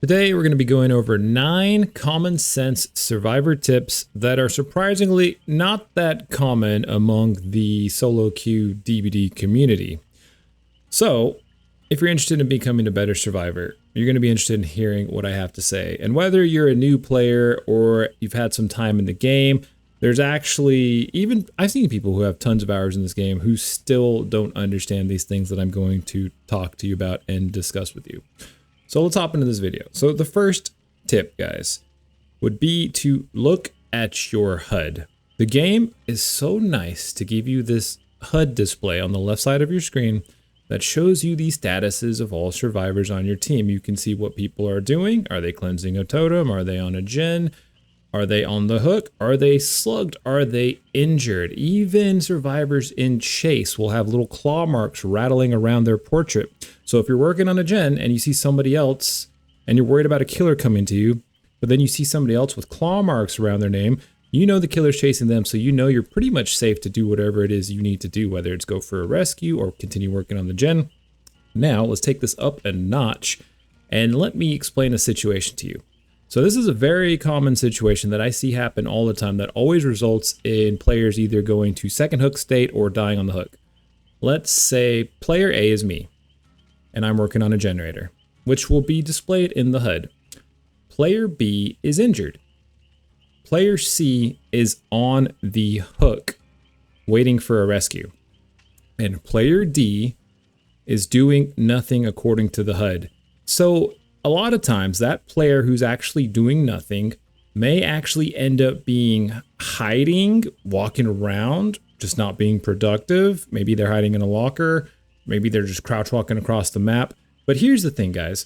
Today, we're going to be going over 9 common sense survivor tips that are surprisingly not that common among the solo queue DBD community. So, if you're interested in becoming a better survivor, you're going to be interested in hearing what I have to say. And whether you're a new player or you've had some time in the game, there's actually I've seen people who have tons of hours in this game who still don't understand these things that I'm going to talk to you about and discuss with you. So let's hop into this video. So the first tip, guys, would be to look at your HUD. The game is so nice to give you this HUD display on the left side of your screen that shows you the statuses of all survivors on your team. You can see what people are doing. Are they cleansing a totem? Are they on a gen? Are they on the hook? Are they slugged? Are they injured? Even survivors in chase will have little claw marks rattling around their portrait. So if you're working on a gen and you see somebody else and you're worried about a killer coming to you, but then you see somebody else with claw marks around their name, you know the killer's chasing them, so you know you're pretty much safe to do whatever it is you need to do, whether it's go for a rescue or continue working on the gen. Now, let's take this up a notch and let me explain a situation to you. So this is a very common situation that I see happen all the time that always results in players either going to second hook state or dying on the hook. Let's say player A is me, and I'm working on a generator, which will be displayed in the HUD. Player B is injured. Player C is on the hook, waiting for a rescue. And player D is doing nothing according to the HUD. So a lot of times that player who's actually doing nothing may actually end up being hiding, walking around, just not being productive. Maybe they're hiding in a locker. Maybe they're just crouch walking across the map. But here's the thing, guys.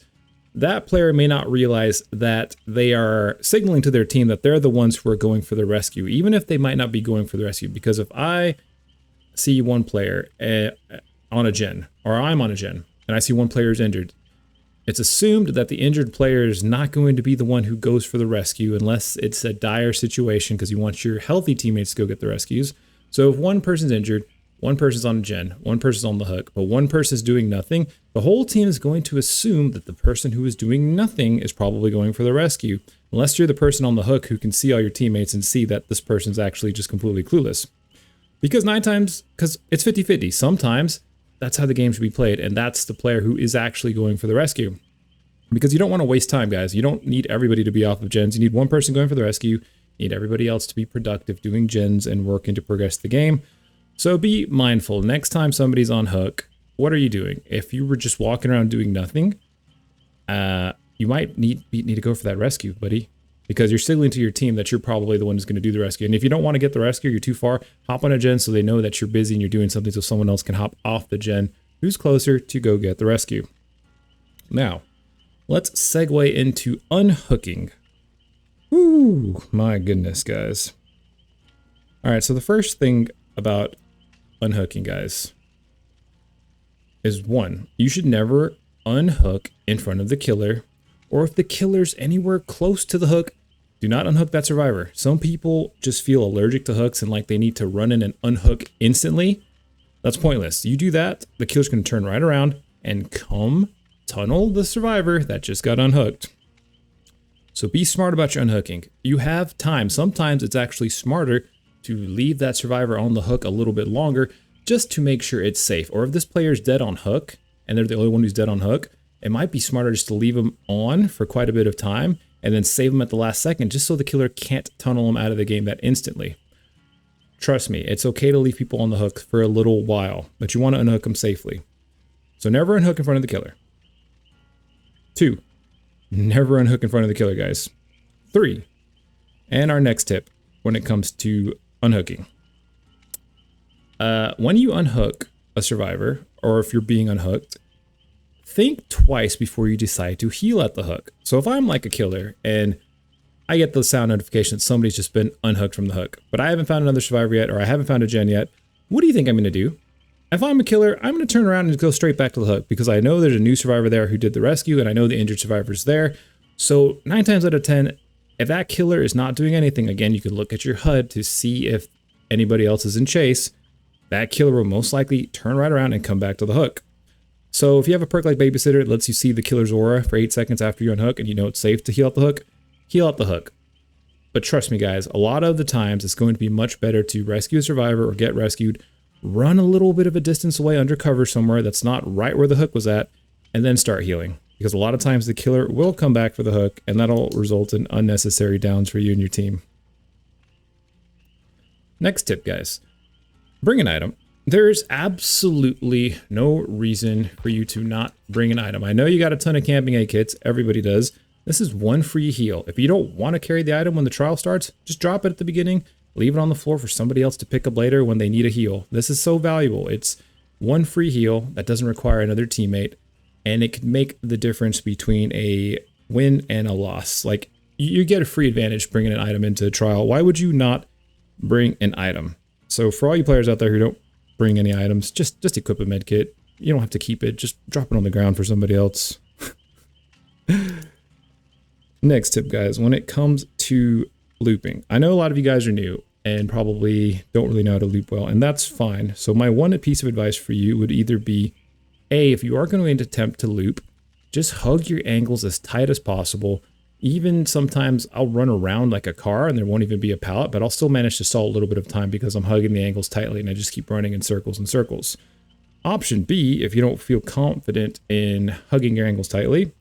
That player may not realize that they are signaling to their team that they're the ones who are going for the rescue, even if they might not be going for the rescue. Because if I see one player on a gen, or I'm on a gen, and I see one player is injured, it's assumed that the injured player is not going to be the one who goes for the rescue unless it's a dire situation because you want your healthy teammates to go get the rescues. So if one person's injured, one person's on a gen, one person's on the hook, but one person's doing nothing, the whole team is going to assume that the person who is doing nothing is probably going for the rescue, unless you're the person on the hook who can see all your teammates and see that this person's actually just completely clueless. Because because it's 50-50, sometimes that's how the game should be played, and that's the player who is actually going for the rescue. Because you don't want to waste time, guys. You don't need everybody to be off of gens. You need one person going for the rescue. You need everybody else to be productive, doing gens and working to progress the game. So be mindful. Next time somebody's on hook, what are you doing? If you were just walking around doing nothing, you might need to go for that rescue, buddy. Because you're signaling to your team that you're probably the one who's going to do the rescue. And if you don't want to get the rescue, you're too far, hop on a gen so they know that you're busy and you're doing something so someone else can hop off the gen who's closer to go get the rescue. Now, let's segue into unhooking. Ooh, my goodness, guys. All right, so the first thing about unhooking, guys, is one, you should never unhook in front of the killer, or if the killer's anywhere close to the hook, do not unhook that survivor. Some people just feel allergic to hooks and like they need to run in and unhook instantly. That's pointless. You do that, the killer's going to turn right around and come tunnel the survivor that just got unhooked. So be smart about your unhooking. You have time. Sometimes it's actually smarter to leave that survivor on the hook a little bit longer just to make sure it's safe. Or if this player's dead on hook and they're the only one who's dead on hook, it might be smarter just to leave them on for quite a bit of time and then save them at the last second just so the killer can't tunnel them out of the game that instantly. Trust me, it's okay to leave people on the hook for a little while, but you want to unhook them safely. So never unhook in front of the killer. 2, never unhook in front of the killer, guys. 3, and our next tip when it comes to unhooking. When you unhook a survivor, or if you're being unhooked, think twice before you decide to heal at the hook. So if I'm like a killer and I get the sound notification that somebody's just been unhooked from the hook, but I haven't found another survivor yet, or I haven't found a gen yet, what do you think I'm going to do? If I'm a killer, I'm going to turn around and go straight back to the hook because I know there's a new survivor there who did the rescue and I know the injured survivor's there. So 9 times out of 10, if that killer is not doing anything, again, you can look at your HUD to see if anybody else is in chase. That killer will most likely turn right around and come back to the hook. So if you have a perk like Babysitter, it lets you see the killer's aura for 8 seconds after you unhook and you know it's safe to heal out the hook, heal out the hook. But trust me guys, a lot of the times it's going to be much better to rescue a survivor or get rescued, run a little bit of a distance away under cover somewhere that's not right where the hook was at, and then start healing. Because a lot of times the killer will come back for the hook and that'll result in unnecessary downs for you and your team. Next tip guys, bring an item. There's absolutely no reason for you to not bring an item. I know you got a ton of camping aid kits, everybody does. This is one free heal. If you don't want to carry the item when the trial starts, just drop it at the beginning, leave it on the floor for somebody else to pick up later when they need a heal. This is so valuable. It's one free heal that doesn't require another teammate, and it can make the difference between a win and a loss. Like, you get a free advantage bringing an item into a trial. Why would you not bring an item? So for all you players out there who don't bring any items, just equip a med kit. You don't have to keep it, just drop it on the ground for somebody else. Next tip guys, when it comes to looping, I know a lot of you guys are new and probably don't really know how to loop well, and that's fine. So my one piece of advice for you would either be, A, if you are going to attempt to loop, just hug your angles as tight as possible. Even sometimes I'll run around like a car and there won't even be a pallet, but I'll still manage to stall a little bit of time because I'm hugging the angles tightly and I just keep running in circles and circles. Option B, if you don't feel confident in hugging your angles tightly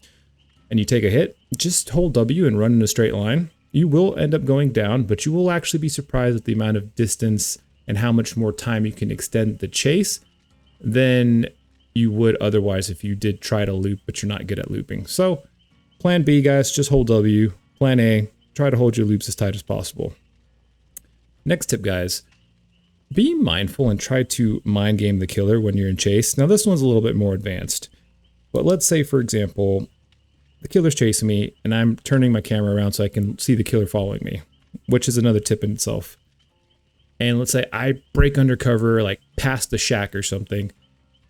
and you take a hit, just hold W and run in a straight line. You will end up going down, but you will actually be surprised at the amount of distance and how much more time you can extend the chase than you would otherwise if you did try to loop, but you're not good at looping. So plan B, guys, just hold W. Plan A, try to hold your loops as tight as possible. Next tip, guys, be mindful and try to mind game the killer when you're in chase. Now, this one's a little bit more advanced, but let's say, for example, the killer's chasing me and I'm turning my camera around so I can see the killer following me, which is another tip in itself. And let's say I break undercover, like past the shack or something,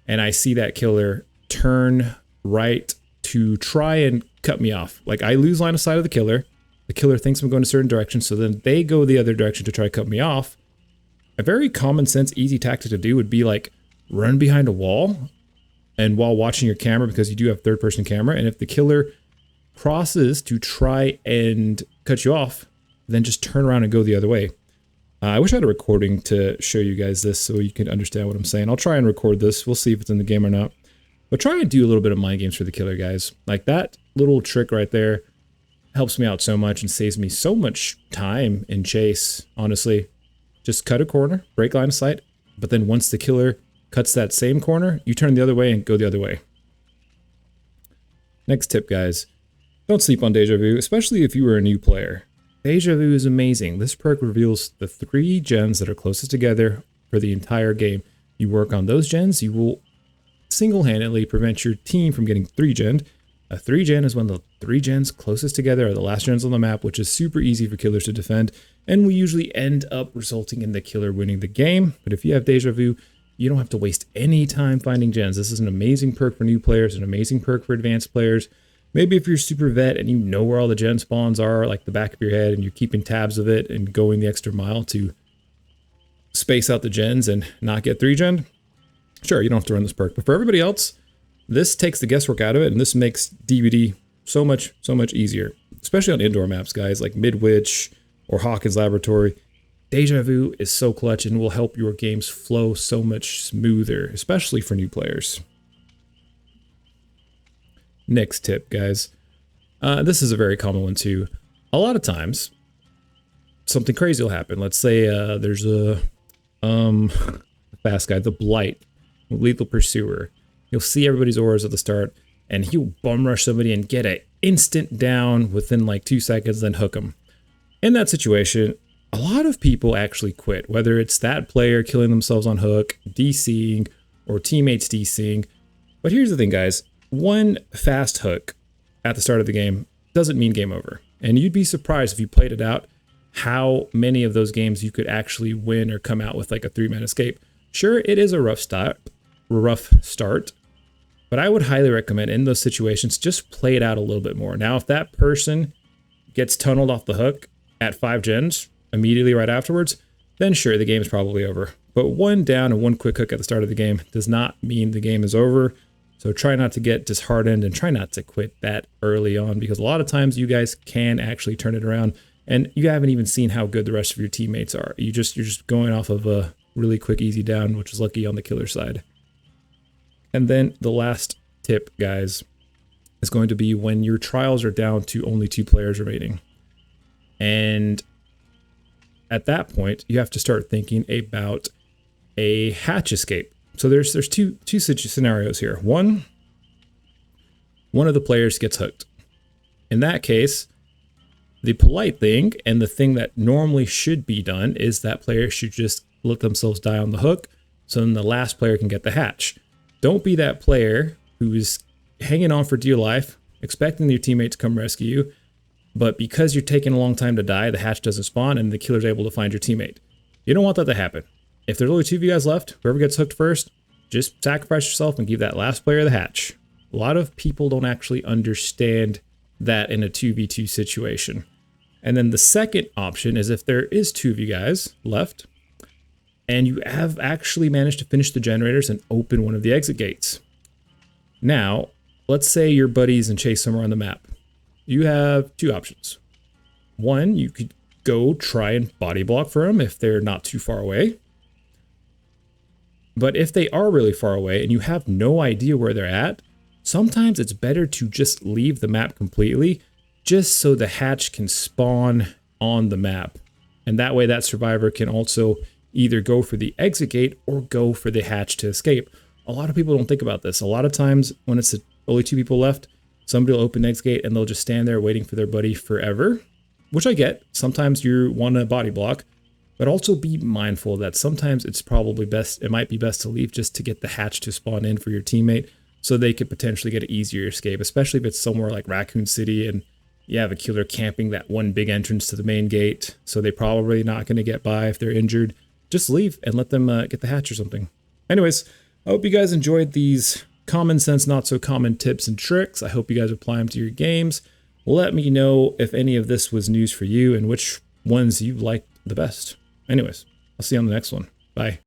and I see that killer turn right to try and cut me off. Like, I lose line of sight of the killer thinks I'm going a certain direction, so then they go the other direction to try to cut me off. A very common sense, easy tactic to do would be like run behind a wall and while watching your camera, because you do have third person camera, and if the killer crosses to try and cut you off, then just turn around and go the other way. I wish I had a recording to show you guys this so you can understand what I'm saying. I'll try and record this. We'll see if it's in the game or not. But try and do a little bit of mind games for the killer, guys. Like, that little trick right there helps me out so much and saves me so much time in chase, honestly. Just cut a corner, break line of sight, but then once the killer cuts that same corner, you turn the other way and go the other way. Next tip, guys. Don't sleep on Deja Vu, especially if you were a new player. Deja Vu is amazing. This perk reveals the 3 gens that are closest together for the entire game. You work on those gens, you will single-handedly prevent your team from getting 3-gened. A 3-gen is when the 3 gens closest together are the last gens on the map, which is super easy for killers to defend, and we usually end up resulting in the killer winning the game. But if you have Deja Vu, you don't have to waste any time finding gens. This is an amazing perk for new players, an amazing perk for advanced players. Maybe if you're super vet and you know where all the gen spawns are, like the back of your head, and you're keeping tabs of it and going the extra mile to space out the gens and not get 3-gen, sure, you don't have to run this perk. But for everybody else, this takes the guesswork out of it, and this makes DBD so much easier, especially on indoor maps, guys, like Midwich or Hawkins Laboratory. Deja Vu is so clutch and will help your games flow so much smoother, especially for new players. Next tip, guys. This is a very common one too. A lot of times, something crazy will happen. Let's say there's a fast guy, the Blight, Lethal Pursuer. You'll see everybody's auras at the start, and he'll bum rush somebody and get an instant down within like 2 seconds, then hook him. In that situation, a lot of people actually quit, whether it's that player killing themselves on hook, DCing, or teammates DCing. But here's the thing, guys. One fast hook at the start of the game doesn't mean game over. And you'd be surprised if you played it out how many of those games you could actually win or come out with like a 3-man escape. Sure, it is a rough start, but I would highly recommend in those situations, just play it out a little bit more. Now, if that person gets tunneled off the hook at 5 gens immediately right afterwards, then sure, the game is probably over. But one down and one quick hook at the start of the game does not mean the game is over. So try not to get disheartened and try not to quit that early on, because a lot of times you guys can actually turn it around and you haven't even seen how good the rest of your teammates are. You're just going off of a really quick, easy down, which is lucky on the killer side. And then the last tip, guys, is going to be when your trials are down to only 2 players remaining. And at that point, you have to start thinking about a hatch escape. So there's two scenarios here. One of the players gets hooked. In that case, the polite thing and the thing that normally should be done is that player should just let themselves die on the hook, so then the last player can get the hatch. Don't be that player who's hanging on for dear life, expecting your teammate to come rescue you, but because you're taking a long time to die, the hatch doesn't spawn and the killer's able to find your teammate. You don't want that to happen. If there's only 2 of you guys left, whoever gets hooked first, just sacrifice yourself and give that last player the hatch. A lot of people don't actually understand that in a 2v2 situation. And then the second option is if there is 2 of you guys left and you have actually managed to finish the generators and open one of the exit gates. Now, let's say your buddy's in chase somewhere on the map. You have 2 options. One, you could go try and body block for them if they're not too far away. But if they are really far away and you have no idea where they're at, sometimes it's better to just leave the map completely, just so the hatch can spawn on the map. And that way that survivor can also either go for the exit gate or go for the hatch to escape. A lot of people don't think about this. A lot of times when it's only 2 people left, somebody will open the exit gate and they'll just stand there waiting for their buddy forever, which I get. Sometimes you want to body block, but also be mindful that sometimes it might be best to leave just to get the hatch to spawn in for your teammate so they could potentially get an easier escape, especially if it's somewhere like Raccoon City and you have a killer camping that one big entrance to the main gate, so they're probably not going to get by if they're injured. Just leave and let them get the hatch or something. Anyways, I hope you guys enjoyed these common sense, not so common tips and tricks. I hope you guys apply them to your games. Let me know if any of this was news for you and which ones you liked the best. Anyways, I'll see you on the next one. Bye.